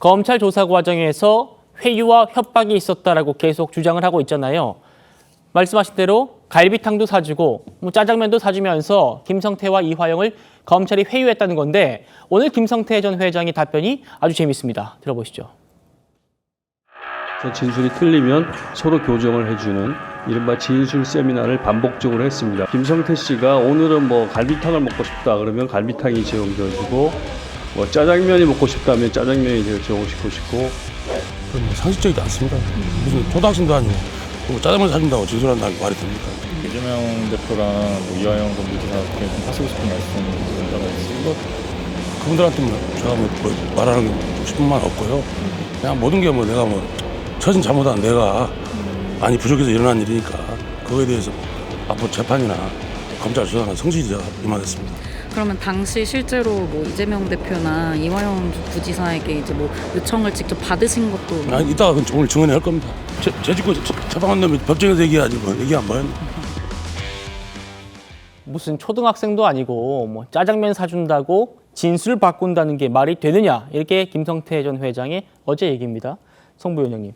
검찰 조사 과정에서 회유와 협박이 있었다라고 계속 주장을 하고 있잖아요. 말씀하신 대로 갈비탕도 사주고 짜장면도 사주면서 김성태와 이화영을 검찰이 회유했다는 건데 오늘 김성태 전 회장의 답변이 아주 재밌습니다. 들어보시죠. 진술이 틀리면 서로 교정을 해주는 이른바 진술 세미나를 반복적으로 했습니다. 김성태 씨가 오늘은 뭐 갈비탕을 먹고 싶다 그러면 갈비탕이 제공되어지고 뭐 짜장면이 먹고 싶다면 짜장면이 제공시키고 싶고 그건 상식적이지 않습니다. 무슨 초등학생도 아니고 짜장면 사준다고 진술한다는 말이 됩니까? 이재명 대표랑 뭐 이화영 전 부지사 어떻게 좀 하시고 싶은 말씀 있다고 했습니다. 그분들한테 제가 뭐 말하는 싶은 말 없고요. 그냥 모든 게 뭐 내가 뭐 처신 잘못한 내가 많이 부족해서 일어난 일이니까 그거에 대해서 앞으로 재판이나 검찰 수사나 성실히 제가 임하겠습니다. 그러면 당시 실제로 뭐 이재명 대표나 이화영 부지사에게 이제 뭐 요청을 직접 받으신 것도 아니, 이따가 오늘 증언을 할 겁니다. 제 짓고 처방한 놈이 법정에서 얘기하지 뭐 얘기 안 봐요. 무슨 초등학생도 아니고 뭐 짜장면 사준다고 진술 바꾼다는 게 말이 되느냐 이렇게 김성태 전 회장의 어제 얘기입니다. 송 부위원장님.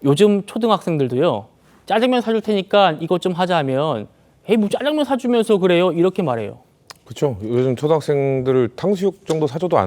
요즘 초등학생들도요. 짜장면 사줄 테니까 이것 좀 하자 하면 에이 뭐 짜장면 사주면서 그래요 이렇게 말해요. 그렇죠. 요즘 초등학생들을 탕수육 정도 사줘도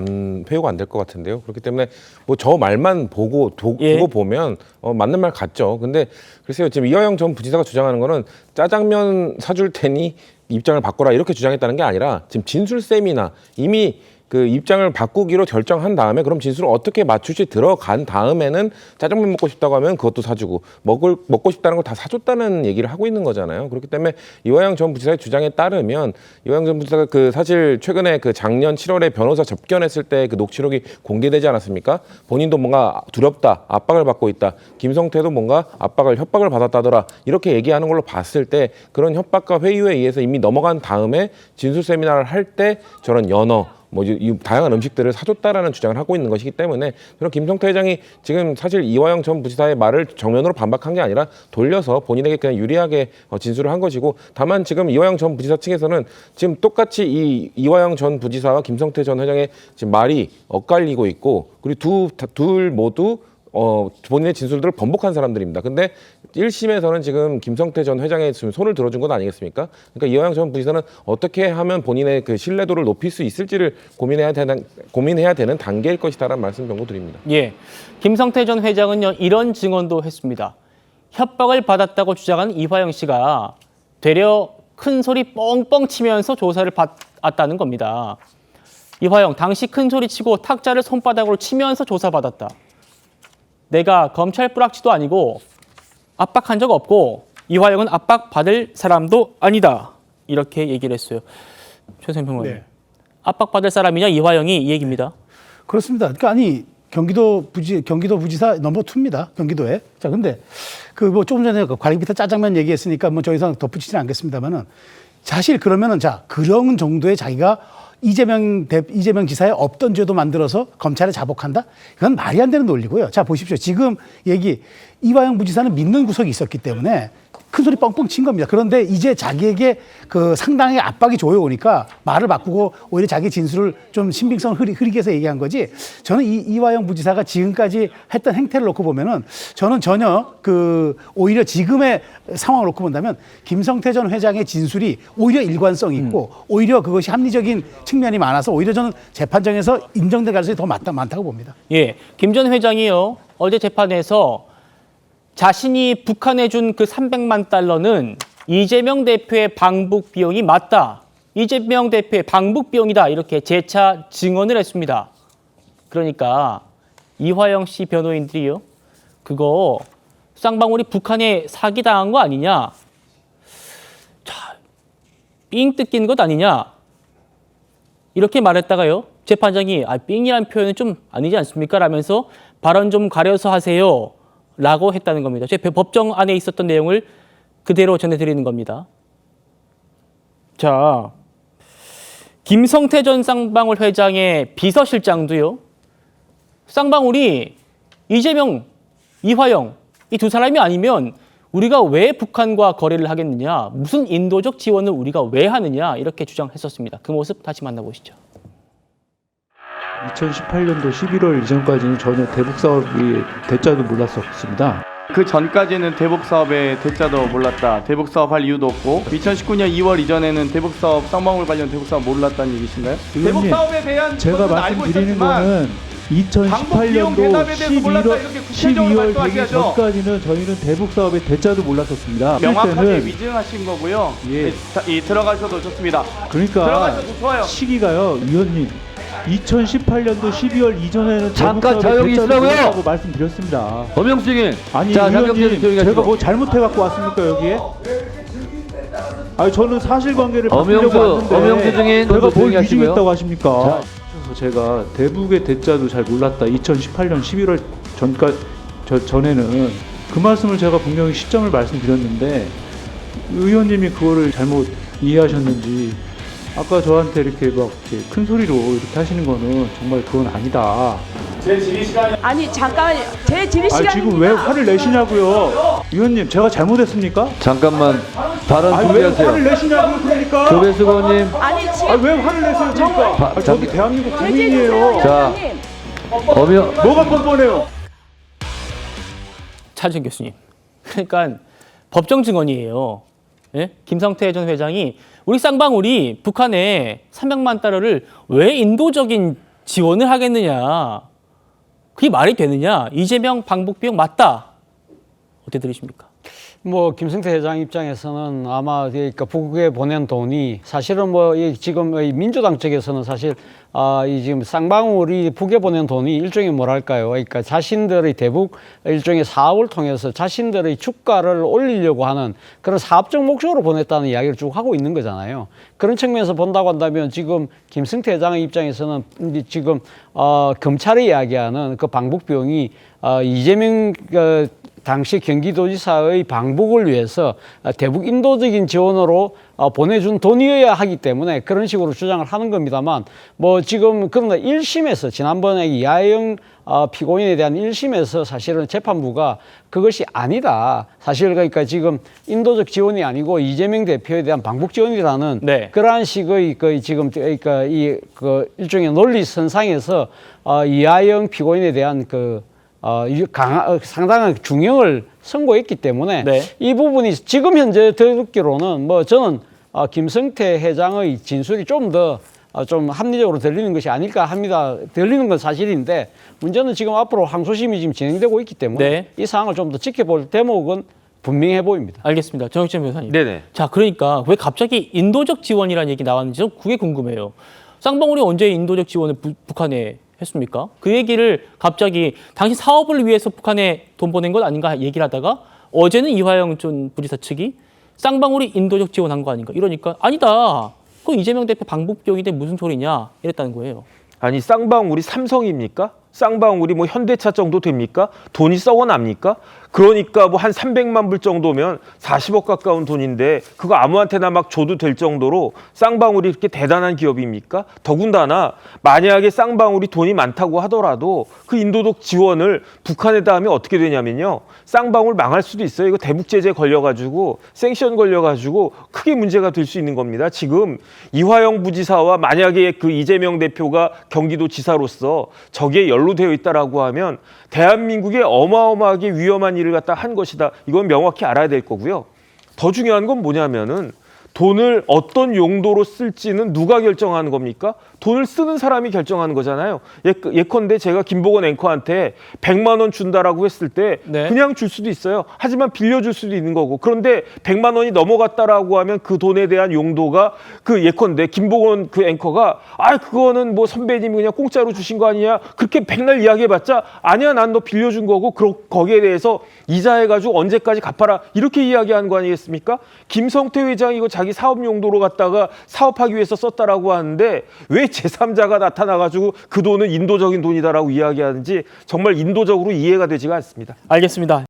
회유가 안 될 것 같은데요. 그렇기 때문에 뭐 저 말만 보고 두고 보면 맞는 말 같죠. 근데 글쎄요. 지금 이화영 전 부지사가 주장하는 거는 짜장면 사줄 테니 입장을 바꿔라 이렇게 주장했다는 게 아니라 지금 진술 세미나 이미 그 입장을 바꾸기로 결정한 다음에 그럼 진술을 어떻게 맞출지 들어간 다음에는 짜장면 먹고 싶다고 하면 그것도 사주고 먹고 싶다는 걸 다 사줬다는 얘기를 하고 있는 거잖아요. 그렇기 때문에 이화영 전 부지사의 주장에 따르면 이화영 전 부지사가 그 사실 최근에 그 작년 7월에 변호사 접견했을 때 그 녹취록이 공개되지 않았습니까? 본인도 뭔가 두렵다, 압박을 받고 있다. 김성태도 뭔가 협박을 받았다더라. 이렇게 얘기하는 걸로 봤을 때 그런 협박과 회유에 의해서 이미 넘어간 다음에 진술 세미나를 할 때 저런 연어 이 다양한 음식들을 사줬다라는 주장을 하고 있는 것이기 때문에 저는 김성태 회장이 지금 사실 이화영 전 부지사의 말을 정면으로 반박한 게 아니라 돌려서 본인에게 그냥 유리하게 진술을 한 것이고 다만 지금 이화영 전 부지사 측에서는 지금 똑같이 이화영 전 부지사와 김성태 전 회장의 지금 말이 엇갈리고 있고 그리고 둘 모두 본인의 진술들을 번복한 사람들입니다. 근데 1심에서는 지금 김성태 전 회장의 지금 손을 들어준 건 아니겠습니까? 그러니까 이화영 전 부지사는 어떻게 하면 본인의 그 신뢰도를 높일 수 있을지를 고민해야 되는 단계일 것이다라는 말씀 정도 드립니다. 예, 김성태 전 회장은요 이런 증언도 했습니다. 협박을 받았다고 주장한 이화영 씨가 되려 큰 소리 뻥뻥 치면서 조사를 받았다는 겁니다. 이화영 당시 큰 소리 치고 탁자를 손바닥으로 치면서 조사받았다. 내가 검찰 뿌락치도 아니고 압박한 적 없고 이화영은 압박받을 사람도 아니다. 이렇게 얘기를 했어요. 최선희 평론가님. 네. 압박받을 사람이냐 이화영이 이 얘기입니다. 그렇습니다. 그러니까 아니 경기도 부지사 넘버 2입니다. 경기도에. 자, 근데 그 뭐 조금 전에 갈비탕 짜장면 얘기했으니까 뭐 더 이상 덧붙이지는 않겠습니다만은 사실 그러면은 자 그런 정도의 자기가 이재명 지사의 없던 죄도 만들어서 검찰에 자복한다? 이건 말이 안 되는 논리고요. 자, 보십시오. 지금 이화영 부지사는 믿는 구석이 있었기 때문에 큰 소리 뻥뻥 친 겁니다. 그런데 이제 자기에게 그 상당히 압박이 조여오니까 말을 바꾸고 오히려 자기 진술을 좀 신빙성을 흐리게 해서 얘기한 거지. 저는 이화영 부지사가 지금까지 했던 행태를 놓고 보면은 저는 전혀 오히려 지금의 상황을 놓고 본다면 김성태 전 회장의 진술이 오히려 일관성이 있고 오히려 그것이 합리적인 측면이 많아서 오히려 저는 재판정에서 인정될 가능성이 더 많다고 봅니다. 예, 김 전 회장이요. 어제 재판에서 자신이 북한에 준 그 300만 달러는 이재명 대표의 방북 비용이 맞다. 이재명 대표의 방북 비용이다. 이렇게 재차 증언을 했습니다. 그러니까 이화영 씨 변호인들이요. 그거 쌍방울이 북한에 사기당한 거 아니냐. 자, 삥 뜯긴 것 아니냐. 이렇게 말했다가요. 재판장이 삥이라는 표현은 좀 아니지 않습니까? 라면서 발언 좀 가려서 하세요. 라고 했다는 겁니다. 제 법정 안에 있었던 내용을 그대로 전해드리는 겁니다. 자, 김성태 전 쌍방울 회장의 비서실장도요. 쌍방울이 이재명, 이화영 이 두 사람이 아니면 우리가 왜 북한과 거래를 하겠느냐, 무슨 인도적 지원을 우리가 왜 하느냐 이렇게 주장했었습니다. 그 모습 다시 만나보시죠. 2018년도 11월 이전까지는 전혀 대북 사업이 대자도 몰랐었습니다. 그 전까지는 대북 사업의 대자도 몰랐다. 대북 사업 할 이유도 없고 2019년 2월 이전에는 대북 사업 쌍방울 관련 대북 사업 몰랐다는 얘기신가요? 대북 사업에 대한 제가 것은 알고 말씀드리는 있었지만 거는 방북 비용 2018년도 대납에 대해서 몰랐다 이렇게 구체적으로 12월 되기 말씀하셔야죠. 전까지는 저희는 대북 사업의 대자도 몰랐었습니다. 명확하게 그때는 위증하신 거고요. 예. 들어가셔도 좋습니다. 그러니까 들어가셔도 좋아요. 시기가요, 위원님. 2018년도 12월 이전에는 잠깐 대북 사업의 조용히 대자도 있으라고요. 몰랐다고 말씀드렸습니다. 엄영승인. 아니 자, 위원님, 조용히 제가 하시고. 뭐 잘못해 갖고 왔습니까 여기에? 아니 저는 사실관계를 엄영수, 바꾸려고 왔는데 엄영수 증인, 제가 뭘 조용히 하시고요. 위증했다고 하십니까? 그래서 제가 대북의 대자도 잘 몰랐다. 2018년 11월 전에는 그 말씀을 제가 분명히 시점을 말씀드렸는데 의원님이 그거를 잘못 이해하셨는지 아까 저한테 이렇게 막 이렇게 큰 소리로 이렇게 하시는 거는 정말 그건 아니다. 아니 잠깐만요. 제 질의 아 시간입니다. 지금 왜 화를 내시냐고요? 의원님 제가 잘못했습니까? 잠깐만 발언 아니 왜 준비하세요. 화를 내시냐고요 그러니까? 조배수 의원님. 아니 지금 아 왜 화를 내세요 그러니까? 아, 저도 대한민국 국민이에요. 자, 엄영 뭐가 뻔뻔해요? 차준 교수님. 그러니까 법정 증언이에요. 예? 김성태 전 회장이 우리 쌍방울이 북한에 300만 달러를 왜 인도적인 지원을 하겠느냐. 그게 말이 되느냐. 이재명 방북 비용 맞다. 어떻게 들으십니까? 뭐 김성태 회장 입장에서는 아마 그러니까 북에 보낸 돈이 사실은 뭐 지금 민주당 쪽에서는 사실 이 지금 쌍방울이 북에 보낸 돈이 일종의 뭐랄까요? 그러니까 자신들의 대북 일종의 사업을 통해서 자신들의 주가를 올리려고 하는 그런 사업적 목적으로 보냈다는 이야기를 쭉 하고 있는 거잖아요. 그런 측면에서 본다고 한다면 지금 김성태 회장의 입장에서는 지금 검찰이 이야기하는 그 방북 비용이 이재명 당시 경기도지사의 방북을 위해서 대북 인도적인 지원으로 보내준 돈이어야 하기 때문에 그런 식으로 주장을 하는 겁니다만 뭐 지금 그러나 1심에서 지난번에 이하영 피고인에 대한 1심에서 사실은 재판부가 그것이 아니다. 사실 그러니까 지금 인도적 지원이 아니고 이재명 대표에 대한 방북 지원이라는 네. 그러한 식의 지금 그러니까 일종의 논리선상에서 이하영 피고인에 대한 상당한 중형을 선고했기 때문에 네. 이 부분이 지금 현재 듣기로는 뭐 저는 김성태 회장의 진술이 좀 더 좀 합리적으로 들리는 것이 아닐까 합니다. 들리는 건 사실인데 문제는 지금 앞으로 항소심이 지금 진행되고 있기 때문에 네. 이 상황을 좀 더 지켜볼 대목은 분명해 보입니다. 알겠습니다. 정혁진 변호사님. 네네. 자, 그러니까 왜 갑자기 인도적 지원이라는 얘기 나왔는지 좀 그게 궁금해요. 쌍방울이 언제 인도적 지원을 북한에 했습니까? 그 얘기를 갑자기 당시 사업을 위해서 북한에 돈 보낸 것 아닌가 얘기를 하다가 어제는 이화영 전 부지사 측이 쌍방울이 인도적 지원한 거 아닌가 이러니까 아니다. 그 이재명 대표 방북 비용인데 무슨 소리냐 이랬다는 거예요. 아니 쌍방울이 삼성입니까? 쌍방울이 뭐 현대차 정도 됩니까? 돈이 썩어납니까? 그러니까 뭐 한 300만 불 정도면 40억 가까운 돈인데 그거 아무한테나 막 줘도 될 정도로 쌍방울이 그렇게 대단한 기업입니까? 더군다나 만약에 쌍방울이 돈이 많다고 하더라도 그 인도적 지원을 북한에다 하면 어떻게 되냐면요. 쌍방울 망할 수도 있어요. 이거 대북 제재 걸려가지고 생션 걸려가지고 크게 문제가 될 수 있는 겁니다. 지금 이화영 부지사와 만약에 그 이재명 대표가 경기도지사로서 저기에 연루되어 있다라고 하면 대한민국에 어마어마하게 위험한 일을 갖다 한 것이다. 이건 명확히 알아야 될 거고요. 더 중요한 건 뭐냐면은 돈을 어떤 용도로 쓸지는 누가 결정하는 겁니까? 돈을 쓰는 사람이 결정하는 거잖아요. 예컨대 제가 김보건 앵커한테 100만 원 준다라고 했을 때 네. 그냥 줄 수도 있어요. 하지만 빌려줄 수도 있는 거고. 그런데 100만 원이 넘어갔다라고 하면 그 돈에 대한 용도가 그 예컨대 김보건 그 앵커가 그거는 뭐 선배님이 그냥 공짜로 주신 거 아니냐. 그렇게 백날 이야기해봤자 아니야 난 너 빌려준 거고 거기에 대해서 이자해가지고 언제까지 갚아라. 이렇게 이야기하는 거 아니겠습니까? 김성태 회장이 이거 자기 사업 용도로 갖다가 사업하기 위해서 썼다라고 하는데 왜 제3자가 나타나가지고 그 돈은 인도적인 돈이다라고 이야기하는지 정말 인도적으로 이해가 되지가 않습니다. 알겠습니다.